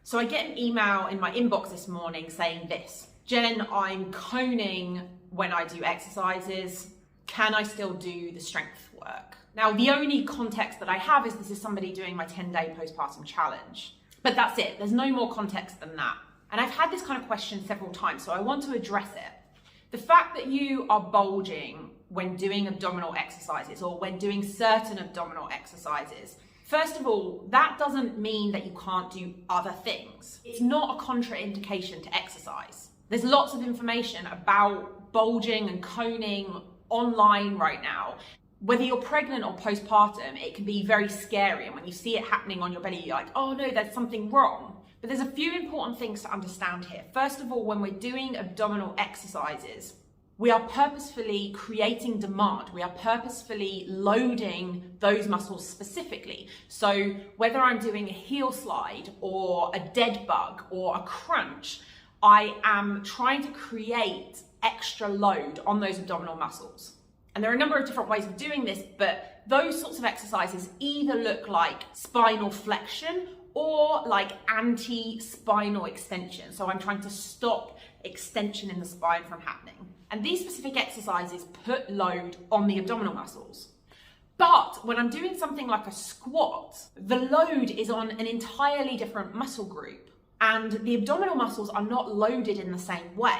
So I get an email in my inbox this morning saying this: Jen, I'm coning when I do exercises. Can I still do the strength work? Now, the only context that I have is this is somebody doing my 10-day postpartum challenge. But that's it. There's no more context than that. And I've had this kind of question several times, so I want to address it. The fact that you are bulging when doing abdominal exercises or when doing certain abdominal exercises, first of all, that doesn't mean that you can't do other things. It's not a contraindication to exercise. There's lots of information about bulging and coning online right now. Whether you're pregnant or postpartum, it can be very scary. And when you see it happening on your belly, you're like, oh no, there's something wrong. But there's a few important things to understand here. First of all, when we're doing abdominal exercises, we are purposefully creating demand. We are purposefully loading those muscles specifically. So whether I'm doing a heel slide or a dead bug or a crunch, I am trying to create extra load on those abdominal muscles. And there are a number of different ways of doing this, but those sorts of exercises either look like spinal flexion or like anti-spinal extension. So I'm trying to stop extension in the spine from happening. And these specific exercises put load on the abdominal muscles. But when I'm doing something like a squat, the load is on an entirely different muscle group, and the abdominal muscles are not loaded in the same way.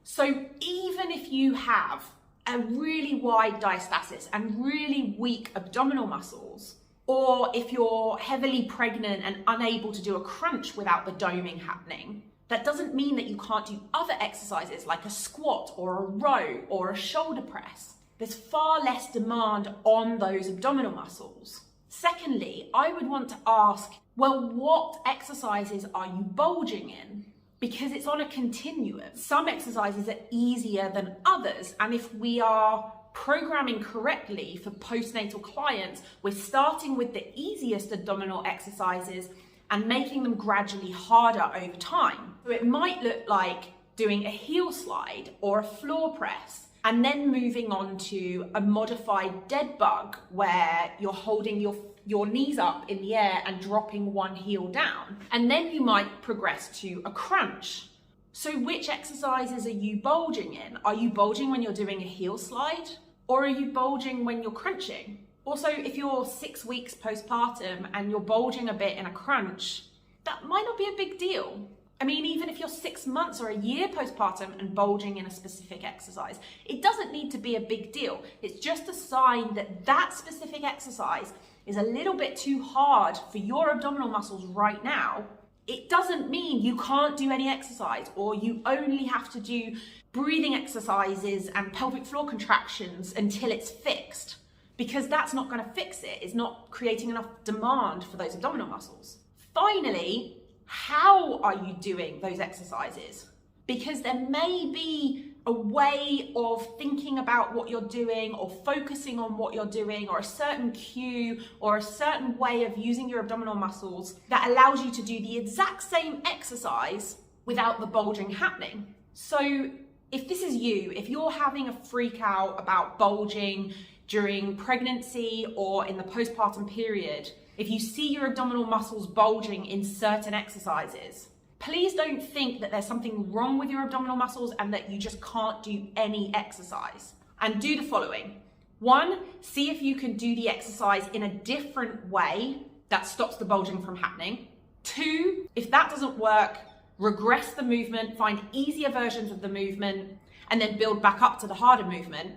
So even if you have a really wide diastasis and really weak abdominal muscles, or if you're heavily pregnant and unable to do a crunch without the doming happening, that doesn't mean that you can't do other exercises like a squat or a row or a shoulder press. There's far less demand on those abdominal muscles. Secondly, I would want to ask, well, what exercises are you bulging in? Because it's on a continuum. Some exercises are easier than others. And if we are programming correctly for postnatal clients, we're starting with the easiest abdominal exercises and making them gradually harder over time. So it might look like doing a heel slide or a floor press, and then moving on to a modified dead bug where you're holding your knees up in the air and dropping one heel down. And then you might progress to a crunch. So which exercises are you bulging in? Are you bulging when you're doing a heel slide? Or are you bulging when you're crunching? Also, if you're 6 weeks postpartum and you're bulging a bit in a crunch, that might not be a big deal. I mean, even if you're 6 months or a year postpartum and bulging in a specific exercise, it doesn't need to be a big deal. It's just a sign that that specific exercise is a little bit too hard for your abdominal muscles right now. It doesn't mean you can't do any exercise or you only have to do breathing exercises and pelvic floor contractions until it's fixed, because that's not going to fix it. It's not creating enough demand for those abdominal muscles. Finally, how are you doing those exercises? Because there may be a way of thinking about what you're doing or focusing on what you're doing, or a certain cue or a certain way of using your abdominal muscles that allows you to do the exact same exercise without the bulging happening. So if this is you, if you're having a freak out about bulging during pregnancy or in the postpartum period, if you see your abdominal muscles bulging in certain exercises, please don't think that there's something wrong with your abdominal muscles and that you just can't do any exercise. And do the following. 1, see if you can do the exercise in a different way that stops the bulging from happening. 2, if that doesn't work, regress the movement, find easier versions of the movement, and then build back up to the harder movement.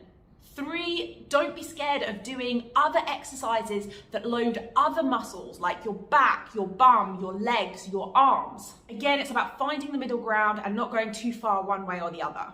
3, don't be scared of doing other exercises that load other muscles like your back, your bum, your legs, your arms. Again, it's about finding the middle ground and not going too far one way or the other.